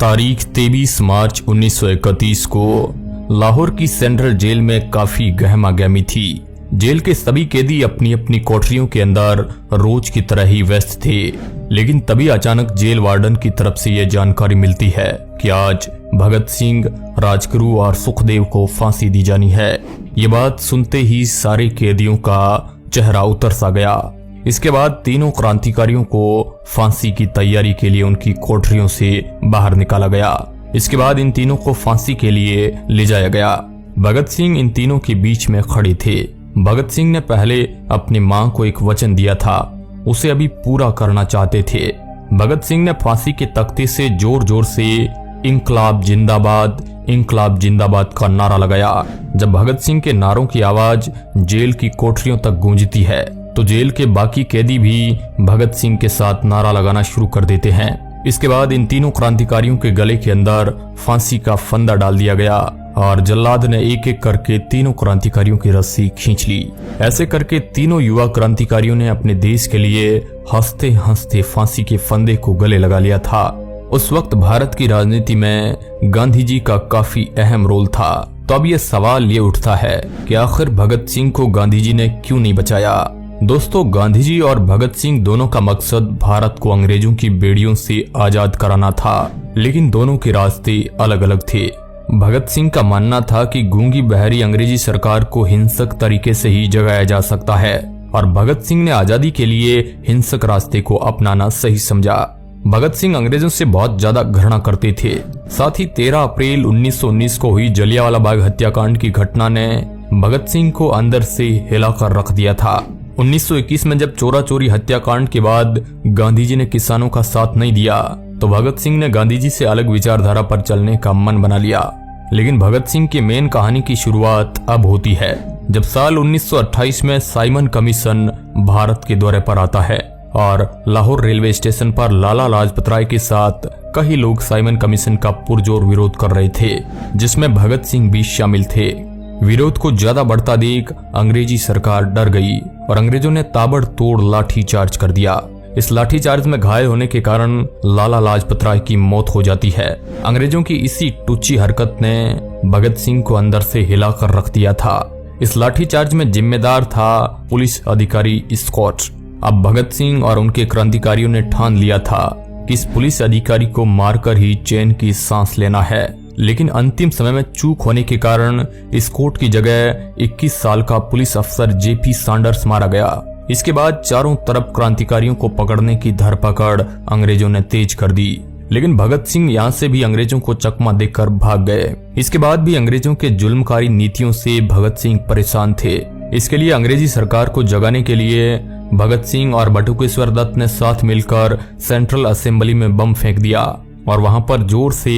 तारीख 23 मार्च 1931 को लाहौर की सेंट्रल जेल में काफी गहमा गहमी थी। जेल के सभी कैदी अपनी अपनी कोठरियों के अंदर रोज की तरह ही व्यस्त थे, लेकिन तभी अचानक जेल वार्डन की तरफ से यह जानकारी मिलती है कि आज भगत सिंह, राजगुरु और सुखदेव को फांसी दी जानी है। ये बात सुनते ही सारे कैदियों का चेहरा उतर सा गया। इसके बाद तीनों क्रांतिकारियों को फांसी की तैयारी के लिए उनकी कोठरियों से बाहर निकाला गया। इसके बाद इन तीनों को फांसी के लिए ले जाया गया। भगत सिंह इन तीनों के बीच में खड़े थे। भगत सिंह ने पहले अपनी मां को एक वचन दिया था, उसे अभी पूरा करना चाहते थे। भगत सिंह ने फांसी के तख्ते से जोर जोर से इंकलाब जिंदाबाद का नारा लगाया। जब भगत सिंह के नारों की आवाज जेल की कोठरियों तक गूंजती है तो जेल के बाकी कैदी भी भगत सिंह के साथ नारा लगाना शुरू कर देते हैं। इसके बाद इन तीनों क्रांतिकारियों के गले के अंदर फांसी का फंदा डाल दिया गया और जल्लाद ने एक एक करके तीनों क्रांतिकारियों की रस्सी खींच ली। ऐसे करके तीनों युवा क्रांतिकारियों ने अपने देश के लिए हंसते हंसते फांसी के फंदे को गले लगा लिया था। उस वक्त भारत की राजनीति में गांधी जी का काफी अहम रोल था। तो अब यह सवाल ये उठता है कि आखिर भगत सिंह को गांधी जी ने क्यों नहीं बचाया। दोस्तों, गांधी जी और भगत सिंह दोनों का मकसद भारत को अंग्रेजों की बेड़ियों से आजाद कराना था, लेकिन दोनों के रास्ते अलग अलग थे। भगत सिंह का मानना था कि गूंगी बहरी अंग्रेजी सरकार को हिंसक तरीके से ही जगाया जा सकता है और भगत सिंह ने आजादी के लिए हिंसक रास्ते को अपनाना सही समझा। भगत सिंह अंग्रेजों से बहुत ज्यादा घृणा करते थे। साथ ही 13 अप्रैल 1919 को हुई जलियांवाला बाग हत्याकांड की घटना ने भगत सिंह को अंदर से हिलाकर रख दिया था। 1921 में जब चोरा चोरी हत्याकांड के बाद गांधी जी ने किसानों का साथ नहीं दिया तो भगत सिंह ने गांधी जी से अलग विचारधारा पर चलने का मन बना लिया। लेकिन भगत सिंह की मेन कहानी की शुरुआत अब होती है जब साल 1928 में साइमन कमीशन भारत के दौरे पर आता है और लाहौर रेलवे स्टेशन पर लाला लाजपत राय के साथ कई लोग साइमन कमीशन का पुरजोर विरोध कर रहे थे, जिसमें भगत सिंह भी शामिल थे। विरोध को ज्यादा बढ़ता देख अंग्रेजी सरकार डर गई और अंग्रेजों ने ताबड़तोड़ लाठी चार्ज कर दिया। इस लाठी चार्ज में घायल होने के कारण लाला लाजपत राय की मौत हो जाती है। अंग्रेजों की इसी टुच्ची हरकत ने भगत सिंह को अंदर से हिलाकर रख दिया था। इस लाठी चार्ज में जिम्मेदार था पुलिस अधिकारी स्कॉट। अब भगत सिंह और उनके क्रांतिकारियों ने ठान लिया था कि इस पुलिस अधिकारी को मारकर ही चैन की सांस लेना है। लेकिन अंतिम समय में चूक होने के कारण स्कॉट की जगह 21 साल का पुलिस अफसर जेपी सैंडर्स मारा गया। इसके बाद चारों तरफ क्रांतिकारियों को पकड़ने की धरपकड़ अंग्रेजों ने तेज कर दी, लेकिन भगत सिंह यहाँ से भी अंग्रेजों को चकमा देकर भाग गए। इसके बाद भी अंग्रेजों के जुल्मकारी नीतियों से भगत सिंह परेशान थे। इसके लिए अंग्रेजी सरकार को जगाने के लिए भगत सिंह और बटुकेश्वर दत्त ने साथ मिलकर सेंट्रल असेंबली में बम फेंक दिया और वहां पर जोर से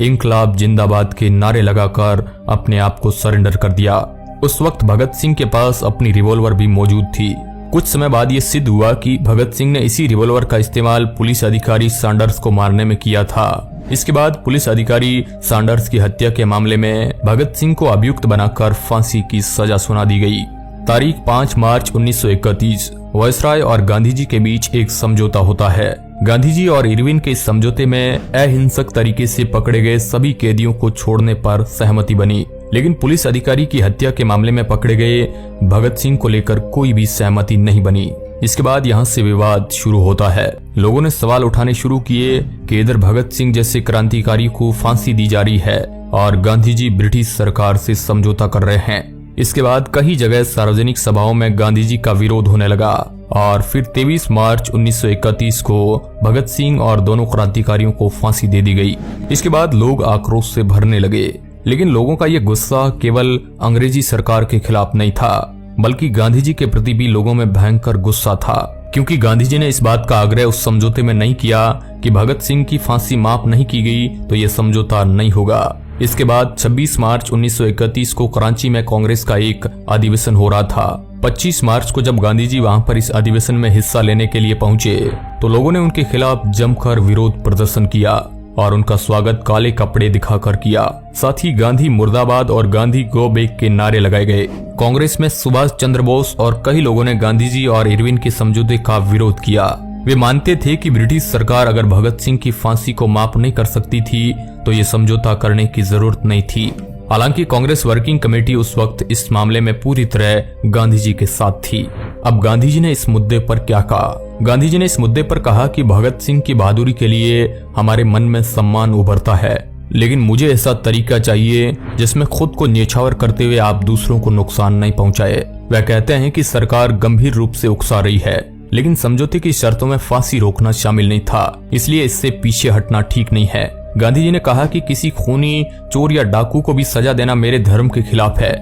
इंकलाब जिंदाबाद के नारे लगाकर अपने आप को सरेंडर कर दिया। उस वक्त भगत सिंह के पास अपनी रिवॉल्वर भी मौजूद थी। कुछ समय बाद ये सिद्ध हुआ कि भगत सिंह ने इसी रिवॉल्वर का इस्तेमाल पुलिस अधिकारी सैंडर्स को मारने में किया था। इसके बाद पुलिस अधिकारी सैंडर्स की हत्या के मामले में भगत सिंह को अभियुक्त बनाकर फांसी की सजा सुना दी गई। तारीख 5 मार्च 1931 वायसराय और गांधी जी के बीच एक समझौता होता है। गांधी जी और इरविन के इस समझौते में अहिंसक तरीके से पकड़े गए सभी कैदियों को छोड़ने पर सहमति बनी, लेकिन पुलिस अधिकारी की हत्या के मामले में पकड़े गए भगत सिंह को लेकर कोई भी सहमति नहीं बनी। इसके बाद यहाँ से विवाद शुरू होता है। लोगों ने सवाल उठाने शुरू किए कि इधर भगत सिंह जैसे क्रांतिकारी को फांसी दी जा रही है और गांधी जी ब्रिटिश सरकार से समझौता कर रहे हैं। इसके बाद कई जगह सार्वजनिक सभाओं में गांधी जी का विरोध होने लगा और फिर 23 मार्च 1931 को भगत सिंह और दोनों क्रांतिकारियों को फांसी दे दी गई। इसके बाद लोग आक्रोश से भरने लगे, लेकिन लोगों का ये गुस्सा केवल अंग्रेजी सरकार के खिलाफ नहीं था, बल्कि गांधी जी के प्रति भी लोगों में भयंकर गुस्सा था, क्योंकि गांधी जी ने इस बात का आग्रह उस समझौते में नहीं किया कि भगत सिंह की फांसी माफ नहीं की गई तो ये समझौता नहीं होगा। इसके बाद 26 मार्च 1931 को कराची में कांग्रेस का एक अधिवेशन हो रहा था। 25 मार्च को जब गांधी जी वहां पर इस अधिवेशन में हिस्सा लेने के लिए पहुंचे तो लोगों ने उनके खिलाफ जमकर विरोध प्रदर्शन किया और उनका स्वागत काले कपड़े दिखाकर किया। साथ ही गांधी मुर्दाबाद और गांधी गो बैक के नारे लगाए गए। कांग्रेस में सुभाष चंद्र बोस और कई लोगों ने गांधी जी और इरविन के समझौते का विरोध किया। वे मानते थे कि ब्रिटिश सरकार अगर भगत सिंह की फांसी को माफ नहीं कर सकती थी तो ये समझौता करने की जरूरत नहीं थी। हालांकि कांग्रेस वर्किंग कमेटी उस वक्त इस मामले में पूरी तरह गांधी जी के साथ थी। अब गांधी जी ने इस मुद्दे पर क्या कहा? गांधी जी ने इस मुद्दे पर कहा कि भगत सिंह की बहादुरी के लिए हमारे मन में सम्मान उभरता है, लेकिन मुझे ऐसा तरीका चाहिए जिसमें खुद को न्यौछावर करते हुए आप दूसरों को नुकसान नहीं पहुंचाए। वह कहते हैं कि सरकार गंभीर रूप से उकसा रही है, लेकिन समझौते की शर्तों में फांसी रोकना शामिल नहीं था, इसलिए इससे पीछे हटना ठीक नहीं है। गांधी जी ने कहा कि किसी खूनी, चोर या डाकू को भी सजा देना मेरे धर्म के खिलाफ है।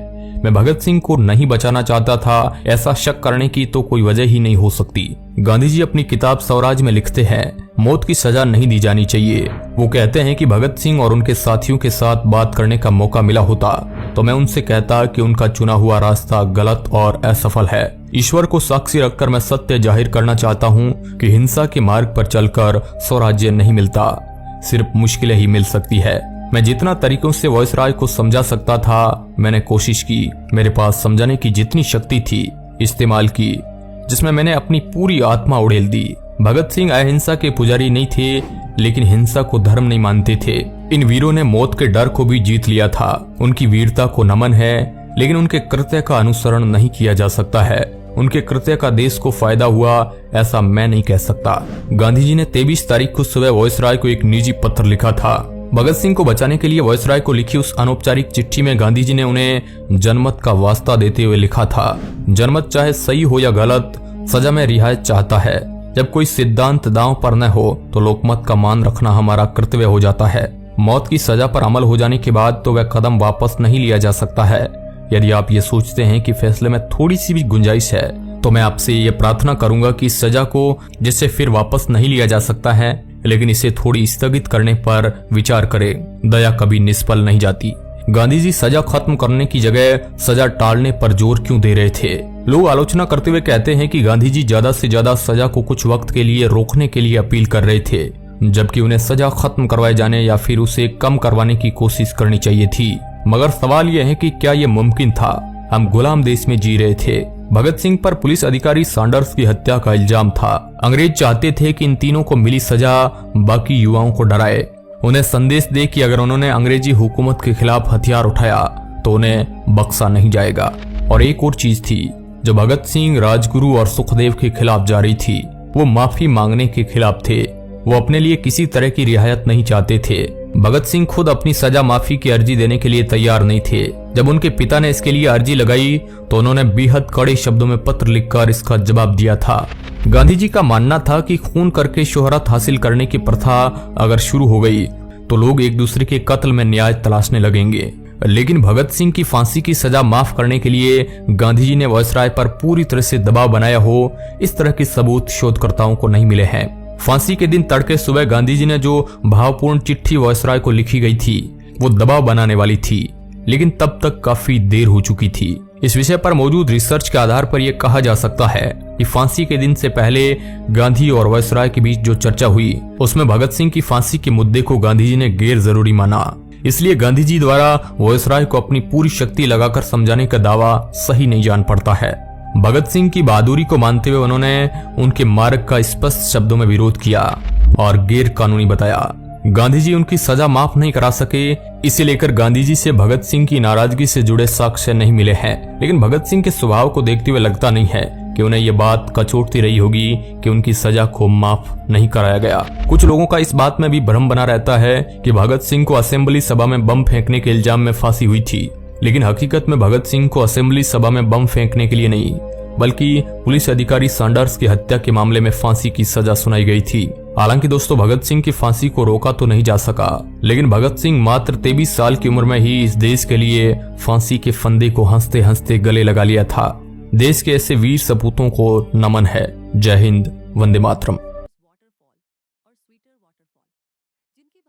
मैं भगत सिंह को नहीं बचाना चाहता था, ऐसा शक करने की तो कोई वजह ही नहीं हो सकती। गांधी जी अपनी किताब स्वराज में लिखते हैं, मौत की सजा नहीं दी जानी चाहिए। वो कहते हैं कि भगत सिंह और उनके साथियों के साथ बात करने का मौका मिला होता तो मैं उनसे कहता कि उनका चुना हुआ रास्ता गलत और असफल है। ईश्वर को साक्षी रखकर मैं सत्य जाहिर करना चाहता हूँ कि हिंसा के मार्ग पर चलकर स्वराज्य नहीं मिलता, सिर्फ मुश्किलें ही मिल सकती है। मैं जितना तरीकों से वायसराय को समझा सकता था मैंने कोशिश की। मेरे पास समझाने की जितनी शक्ति थी इस्तेमाल की, जिसमें मैंने अपनी पूरी आत्मा उड़ेल दी। भगत सिंह अहिंसा के पुजारी नहीं थे, लेकिन हिंसा को धर्म नहीं मानते थे। इन वीरों ने मौत के डर को भी जीत लिया था। उनकी वीरता को नमन है, लेकिन उनके कृत्य का अनुसरण नहीं किया जा सकता है। उनके कृत्य का देश को फायदा हुआ ऐसा मैं नहीं कह सकता। गांधी जी ने 23 तारीख को सुबह वायसराय को एक निजी पत्र लिखा था। भगत सिंह को बचाने के लिए वायसराय को लिखी उस अनौपचारिक चिट्ठी में गांधी जी ने उन्हें जनमत का वास्ता देते हुए लिखा था, जनमत चाहे सही हो या गलत, सजा में रियायत चाहता है। जब कोई सिद्धांत दांव पर न हो तो लोकमत का मान रखना हमारा कर्तव्य हो जाता है। मौत की सजा पर अमल हो जाने के बाद तो वह कदम वापस नहीं लिया जा सकता है। यदि आप ये सोचते हैं कि फैसले में थोड़ी सी भी गुंजाइश है तो मैं आपसे ये प्रार्थना करूंगा कि इस सजा को, जिसे फिर वापस नहीं लिया जा सकता है, लेकिन इसे थोड़ी स्थगित करने पर विचार करें। दया कभी निष्फल नहीं जाती। गांधी जी सजा खत्म करने की जगह सजा टालने पर जोर क्यों दे रहे थे? लोग आलोचना करते हुए कहते हैं कि गांधी जी ज्यादा से ज्यादा सजा को कुछ वक्त के लिए रोकने के लिए अपील कर रहे थे, जबकि उन्हें सजा खत्म करवाए जाने या फिर उसे कम करवाने की कोशिश करनी चाहिए थी। मगर सवाल यह है कि क्या यह मुमकिन था? हम गुलाम देश में जी रहे थे। भगत सिंह पर पुलिस अधिकारी सैंडर्स की हत्या का इल्जाम था। अंग्रेज चाहते थे कि इन तीनों को मिली सजा बाकी युवाओं को डराए, उन्हें संदेश दे कि अगर उन्होंने अंग्रेजी हुकूमत के खिलाफ हथियार उठाया तो उन्हें बख्शा नहीं जाएगा। और एक और चीज थी जो भगत सिंह, राजगुरु और सुखदेव के खिलाफ जारी थी, वो माफी मांगने के खिलाफ थे। वो अपने लिए किसी तरह की रियायत नहीं चाहते थे। भगत सिंह खुद अपनी सजा माफी की अर्जी देने के लिए तैयार नहीं थे। जब उनके पिता ने इसके लिए अर्जी लगाई तो उन्होंने बेहद कड़े शब्दों में पत्र लिखकर इसका जवाब दिया था। गांधी जी का मानना था कि खून करके शोहरत हासिल करने की प्रथा अगर शुरू हो गई तो लोग एक दूसरे के कत्ल में न्याय तलाशने लगेंगे। लेकिन भगत सिंह की फांसी की सजा माफ करने के लिए गांधी जी ने वायसराय पर पूरी तरह से दबाव बनाया हो, इस तरह के सबूत शोधकर्ताओं को नहीं मिले हैं। फांसी के दिन तड़के सुबह गांधी जी ने जो भावपूर्ण चिट्ठी वायसराय को लिखी गई थी वो दबाव बनाने वाली थी, लेकिन तब तक काफी देर हो चुकी थी। इस विषय पर मौजूद रिसर्च के आधार पर यह कहा जा सकता है कि फांसी के दिन से पहले गांधी और वायसराय के बीच जो चर्चा हुई उसमें भगत सिंह की फांसी के मुद्दे को गांधी जी ने गैर जरूरी माना। इसलिए गांधी जी द्वारा वायसराय को अपनी पूरी शक्ति लगाकर समझाने का दावा सही नहीं जान पड़ता है। भगत सिंह की बहादुरी को मानते हुए उन्होंने उनके मार्ग का स्पष्ट शब्दों में विरोध किया और गैर कानूनी बताया। गांधी जी उनकी सजा माफ नहीं करा सके, इसे लेकर गांधी जी से भगत सिंह की नाराजगी से जुड़े साक्ष्य नहीं मिले हैं। लेकिन भगत सिंह के स्वभाव को देखते हुए लगता नहीं है कि उन्हें यह बात कचोटती रही होगी कि उनकी सजा को माफ नहीं कराया गया। कुछ लोगों का इस बात में भी भ्रम बना रहता है कि भगत सिंह को असेंबली सभा में बम फेंकने के इल्जाम में फांसी हुई थी, लेकिन हकीकत में भगत सिंह को असेंबली सभा में बम फेंकने के लिए नहीं, बल्कि पुलिस अधिकारी सैंडर्स की हत्या के मामले में फांसी की सजा सुनाई गई थी। हालांकि दोस्तों, भगत सिंह की फांसी को रोका तो नहीं जा सका, लेकिन भगत सिंह मात्र 23 साल की उम्र में ही इस देश के लिए फांसी के फंदे को हंसते हंसते गले लगा लिया था। देश के ऐसे वीर सपूतों को नमन है। जय हिंद, वंदे मातरम।